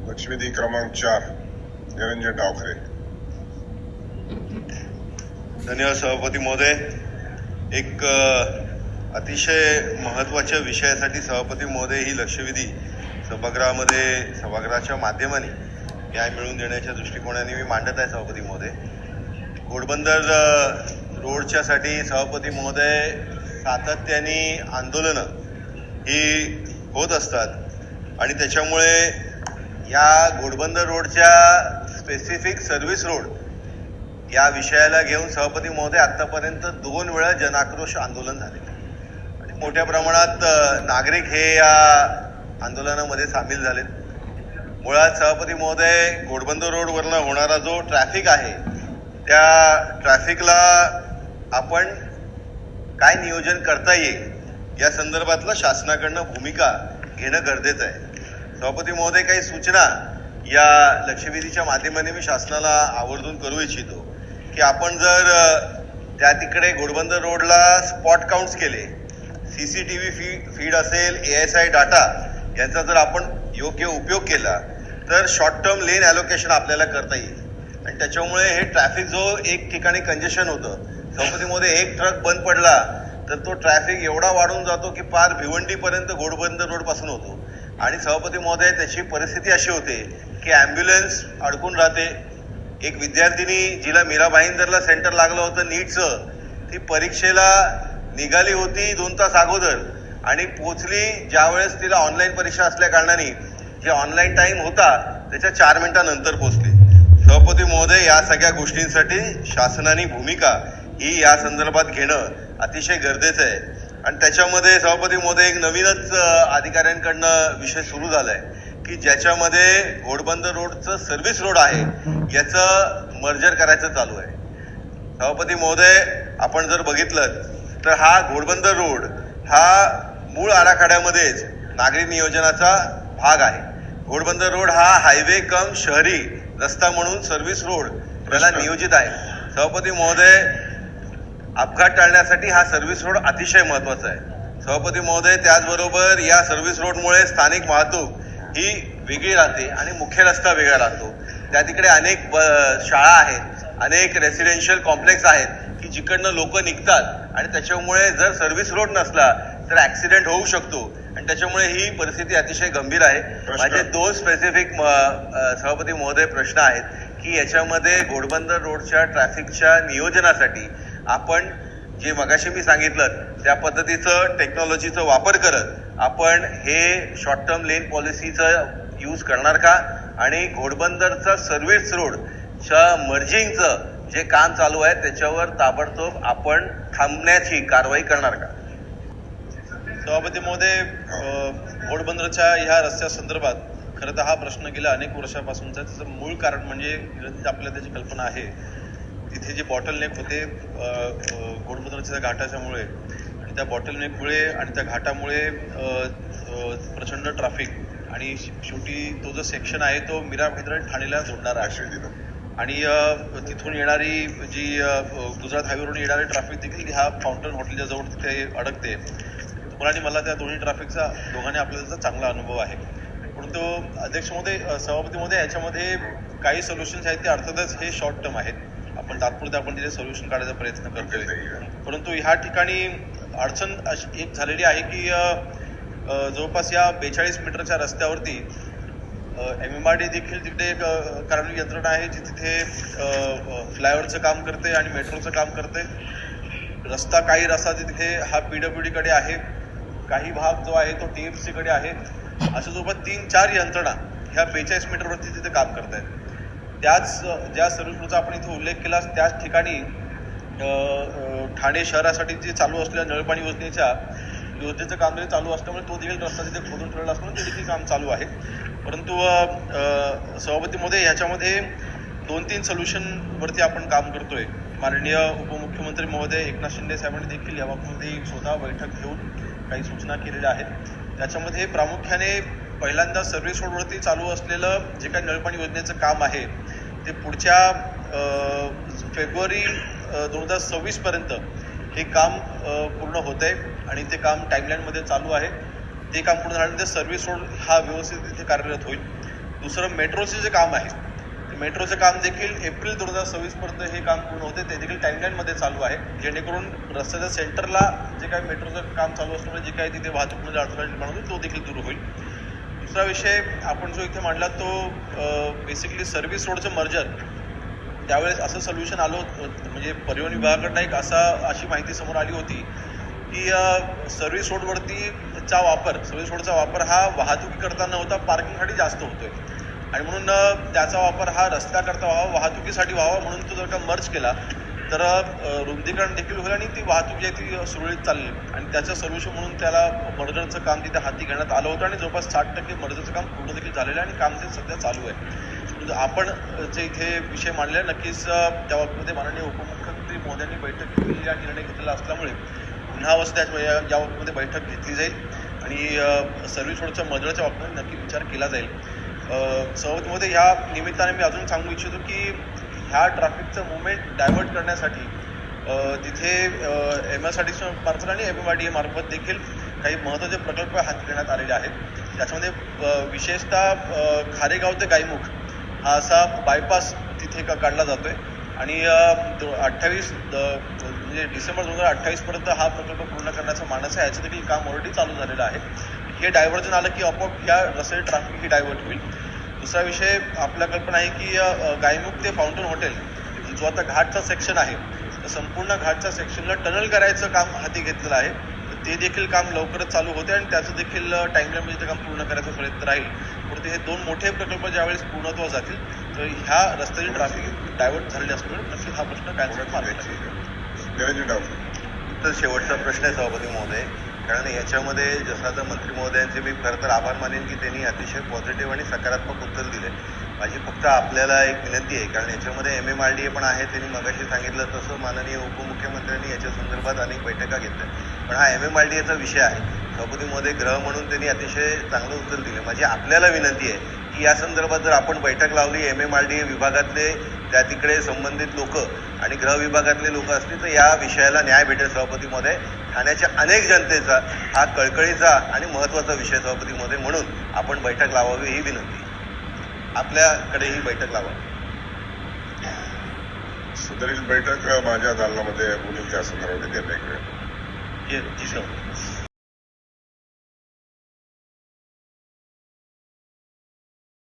लक्षवेधी क्रमांक 4 निरंजन डावखरे. धन्यवाद सभापती महोदय. एक अतिशय महत्त्वाच्या विषयासाठी सभापती महोदय ही लक्षवेधी सभागृहाच्या माध्यमाने न्याय मिळवून देण्याच्या दृष्टिकोनाने मी मांडत आहे. सभापती महोदय, घोडबंदर रोडच्यासाठी सभापती महोदय सातत्याने आंदोलनं ही होत असतात आणि त्याच्यामुळे या घोडबंदर रोडच्या स्पेसिफिक सर्व्हिस रोड या विषयाला घेऊन सभापती महोदय आतापर्यंत 2 वेळा जनाक्रोश आंदोलन झाले आणि मोठ्या प्रमाणात नागरिक हे या आंदोलनामध्ये सामील झालेत. मुळात सभापती महोदय, घोडबंदर रोडवरनं होणारा जो ट्रॅफिक आहे त्या ट्रॅफिकला आपण काय नियोजन करता येईल या संदर्भातलं शासनाकडनं भूमिका घेणं गरजेचं आहे. सभापती महोदय, काही सूचना या लक्षवेधीच्या माध्यमाने मी शासनाला आवर्जून करू इच्छितो की आपण जर त्या तिकडे घोडबंदर रोडला स्पॉट काउंट्स केले, CCTV फीड असेल, ASI डाटा यांचा जर आपण योग्य उपयोग केला तर शॉर्ट टर्म लेन ॲलोकेशन आपल्याला करता येईल आणि त्याच्यामुळे हे ट्रॅफिक जो एक ठिकाणी कंजेशन होतं, सभापती महोदय, एक ट्रक बंद पडला तर तो ट्रॅफिक एवढा वाढून जातो की पार भिवंडीपर्यंत घोडबंदर रोड पासून होतो आणि सभापती महोदय त्याची परिस्थिती अशी होते की ॲम्ब्युलन्स अडकून राहते. एक विद्यार्थिनी जिला मीरा भाईंदरला सेंटर लागलं होतं नीटचं, ती परीक्षेला निघाली होती 2 तास अगोदर आणि पोचली ज्यावेळेस तिला ऑनलाईन परीक्षा असल्या कारणाने जे ऑनलाईन टाईम होता त्याच्या 4 मिनिटानंतर पोचली. सभापती महोदय, या सगळ्या गोष्टींसाठी शासनाने भूमिका ही या संदर्भात घेणं अतिशय गरजेचं आहे आणि त्याच्यामध्ये सभापती महोदय एक नवीनच अधिकाऱ्यांकडनं विषय सुरू झालाय की ज्याच्यामध्ये घोडबंदर रोडचं सर्व्हिस रोड आहे याचं मर्जर करायचं चालू आहे. सभापती महोदय, आपण जर बघितलं तर हा घोडबंदर रोड हा मूळ आराखड्यामध्येच नागरी नियोजनाचा भाग आहे. घोडबंदर रोड हा हायवे कम शहरी रस्ता म्हणून सर्व्हिस रोड याला नियोजित आहे. सभापती महोदय, अपघात टाळण्यासाठी हा सर्व्हिस रोड अतिशय महत्वाचा आहे. सभापती महोदय, त्याचबरोबर या सर्व्हिस रोडमुळे स्थानिक वाहतूक ही वेगळी राहते आणि मुख्य रस्ता वेगळा राहतो. त्या तिकडे अनेक शाळा आहेत, अनेक रेसिडेन्शियल कॉम्प्लेक्स आहेत की जिकडनं लोक निघतात आणि त्याच्यामुळे जर सर्व्हिस रोड नसला तर ऍक्सिडेंट होऊ शकतो आणि त्याच्यामुळे ही परिस्थिती अतिशय गंभीर आहे. माझे 2 स्पेसिफिक सभापती महोदय प्रश्न आहेत की याच्यामध्ये घोडबंदर रोडच्या ट्रॅफिकच्या नियोजनासाठी आपण जे मगाशी मी सांगितलं त्या पद्धतीचं टेक्नॉलॉजीचा वापर करत आपण हे शॉर्ट टर्म लेन पॉलिसीचं यूज करणार का आणि घोडबंदरचा सर्व्हिस रोडच्या मर्जिंगचं जे काम चालू आहे त्याच्यावर ताबडतोब आपण थांबण्याची कारवाई करणार का? सभापती महोदय, घोडबंदरच्या ह्या रस्त्या संदर्भात खरं तर हा प्रश्न गेल्या अनेक वर्षापासूनचा. त्याचं मूळ कारण म्हणजे आपल्याला त्याची कल्पना आहे, तिथे जे बॉटलनेक होते घोडबंदरच्या घाटाच्यामुळे आणि त्या बॉटलनेकमुळे आणि त्या घाटामुळे प्रचंड ट्रॅफिक आणि शेवटी तो जो सेक्शन आहे तो मीरा भाईंदर ठाणेला जोडणारा आहे आणि तिथून येणारी जी गुजरात हायवेवरून येणारी ट्रॅफिक देखील ह्या फाउंटन हॉटेलच्या जवळ तिथे अडकते. आणि मला त्या दोन्ही ट्रॅफिकचा दोघांनी आपल्याला त्याचा चांगला अनुभव आहे. परंतु अध्यक्ष महोदय, सभापती महोदय, याच्यामध्ये काही सोल्युशन्स आहेत ते अर्थातच हे शॉर्ट टर्म आहेत. आपण तात्पुरते आपण तिथे सोल्युशन काढायचा प्रयत्न करतोय. परंतु ह्या ठिकाणी अडचण एक झालेली आहे की जवळपास या 42 मीटरच्या रस्त्यावरती MMRD देखील तिकडे कार्यान्वित यंत्रणा आहे जी तिथे फ्लायओव्हरचं काम करते आणि मेट्रोचं काम करते. काही रस्ता तिथे हा PWD कडे आहे, काही भाग जो आहे तो TMC कडे आहे. अशा जवळपास 3-4 यंत्रणा ह्या 42 मीटरवरती तिथे काम करत आहेत. त्याच ज्या सर्व्हिस रोडचा आपण इथे उल्लेख केला त्याच ठिकाणी ठाणे शहरासाठी जे चालू असलेल्या नळपाणी योजनेचं काम देखील चालू असल्यामुळे तो देखील रस्ता तिथे खोदून ठेवलेला असल्यामुळे ते देखील काम चालू आहे. परंतु सभापती महोदय, ह्याच्यामध्ये 2-3 सोल्युशनवरती आपण काम करतोय. माननीय उपमुख्यमंत्री महोदय एकनाथ शिंदे साहेबांनी देखील याबाबतीमध्ये स्वतः बैठक घेऊन काही सूचना केलेल्या आहेत. त्याच्यामध्ये प्रामुख्याने पहिल्यांदा सर्व्हिस रोडवरती चालू असलेलं जे काही नळपाणी योजनेचं काम आहे ते पुढच्या फेब्रुवारी 2026 पर्यंत हे काम पूर्ण होत आहे आणि ते काम टाईमलाईनमध्ये चालू आहे. ते काम पूर्ण झाल्यानंतर सर्व्हिस रोड हा व्यवस्थित इथे कार्यरत होईल. दुसरं मेट्रोचे जे काम आहे, मेट्रोचं काम देखील एप्रिल 2026 पर्यंत हे काम पूर्ण होते, ते देखील टाइमलाईनमध्ये चालू आहे, जेणेकरून रस्त्याच्या सेंटरला जे काही मेट्रोचं काम चालू असल्यामुळे जे काही तिथे वाहतूकमध्ये अडथळा निर्माण होतो तो देखील दूर होईल. दुसरा विषय आपण जो इथे मांडला तो बेसिकली सर्व्हिस रोडचं मर्जर. त्यावेळेस असं सोल्युशन आलं होतं, म्हणजे परिवहन विभागाकडनं अशी माहिती समोर आली होती की सर्व्हिस रोडचा वापर हा वाहतुकी करता न होता पार्किंगसाठी जास्त होतोय आणि म्हणून त्याचा वापर हा रस्त्याकरता व्हावा, वाहतुकीसाठी व्हावा, म्हणून तो जर का मर्ज केला तर रुंदीकरण देखील होईल आणि ती वाहतूक जी आहे ती सुरळीत चालली. आणि त्याचं सोल्युशन म्हणून त्याला मर्जरचं काम तिथे हाती घेण्यात आलं होतं आणि जवळपास 60% मर्जरचं काम पूर्ण देखील झालेलं आहे आणि काम ते सध्या चालू आहे. आपण जे इथे विषय मांडले नक्कीच त्या बाबतीमध्ये माननीय उपमुख्यमंत्री महोदयांनी बैठक घेतलेली आणि निर्णय घेतलेला असल्यामुळे पुन्हा या बाबतीमध्ये बैठक घेतली जाईल आणि सर्व्हिस रोडच्या मर्जरच्या बाबतीमध्ये नक्की विचार केला जाईल. सभापतीमध्ये ह्या निमित्ताने मी अजून सांगू इच्छितो की ह्या ट्रॅफिकचं मुवमेंट डायव्हर्ट करण्यासाठी तिथे MSRTC मार्फत आणि MMRDA मार्फत देखील काही महत्त्वाचे प्रकल्प हाती घेण्यात आलेले आहेत. त्याच्यामध्ये विशेषतः खारेगाव ते गायमुख हा असा बायपास तिथे काढला जातोय आणि 28 म्हणजे डिसेंबर 2028 पर्यंत हा प्रकल्प पूर्ण करण्याचा मानस आहे. याचं देखील काम ऑलरेडी चालू झालेलं आहे. हे डायव्हर्जन आलं की आपोआप या रस्त्याची ट्रॅफिक ही डायव्हर्ट होईल. दुसरा विषय आपल्या कल्पना आहे की गायमुख ते फाउंटन हॉटेल जो आता घाटचा सेक्शन आहे, तर संपूर्ण घाटच्या सेक्शनला टनल करायचं काम हाती घेतलेलं आहे. ते देखील काम लवकरच चालू होते आणि त्याचं देखील टाइमलाईनमध्ये ते काम पूर्ण करायचा प्रयत्न राहील. परंतु हे दोन मोठे प्रकल्प ज्यावेळेस पूर्णत्वास जातील तर ह्या रस्त्याची ट्रॅफिक डायव्हर्ट झालेली असल्यामुळे नक्कीच हा प्रश्न कॅन्सल मार्ग निरंजन डावखरे. तर शेवटचा प्रश्न आहे सभापती महोदय, कारण याच्यामध्ये जसं आता मंत्री महोदयांचे मी खरं तर आभार मानेन की त्यांनी अतिशय पॉझिटिव्ह आणि सकारात्मक उत्तर दिले. माझी फक्त आपल्याला एक विनंती आहे, कारण याच्यामध्ये MMRDA पण आहे, त्यांनी मगाशी सांगितलं तसं माननीय उपमुख्यमंत्र्यांनी याच्या संदर्भात अनेक बैठका घेतल्या, पण हा MMRDAचा विषय आहे. सभापती महोदय गृह म्हणून त्यांनी अतिशय चांगलं उत्तर दिलं. माझी आपल्याला विनंती आहे की या संदर्भात जर आपण बैठक लावली, MMRDA विभागातले त्या तिकडे संबंधित लोक आणि गृह विभागातले लोक असतील तर या विषयाला न्याय भेटेल. सभापती महोदय, ठाण्याच्या अनेक जनतेचा हा कळकळीचा आणि महत्त्वाचा विषय सभापती महोदय, म्हणून आपण बैठक लावावी ही विनंती. आपल्याकडे ही बैठक लावा. सुधारित बैठक माझ्या दालनामध्ये बोलून त्या संदर्भात निर्णय घेऊया. जी सर.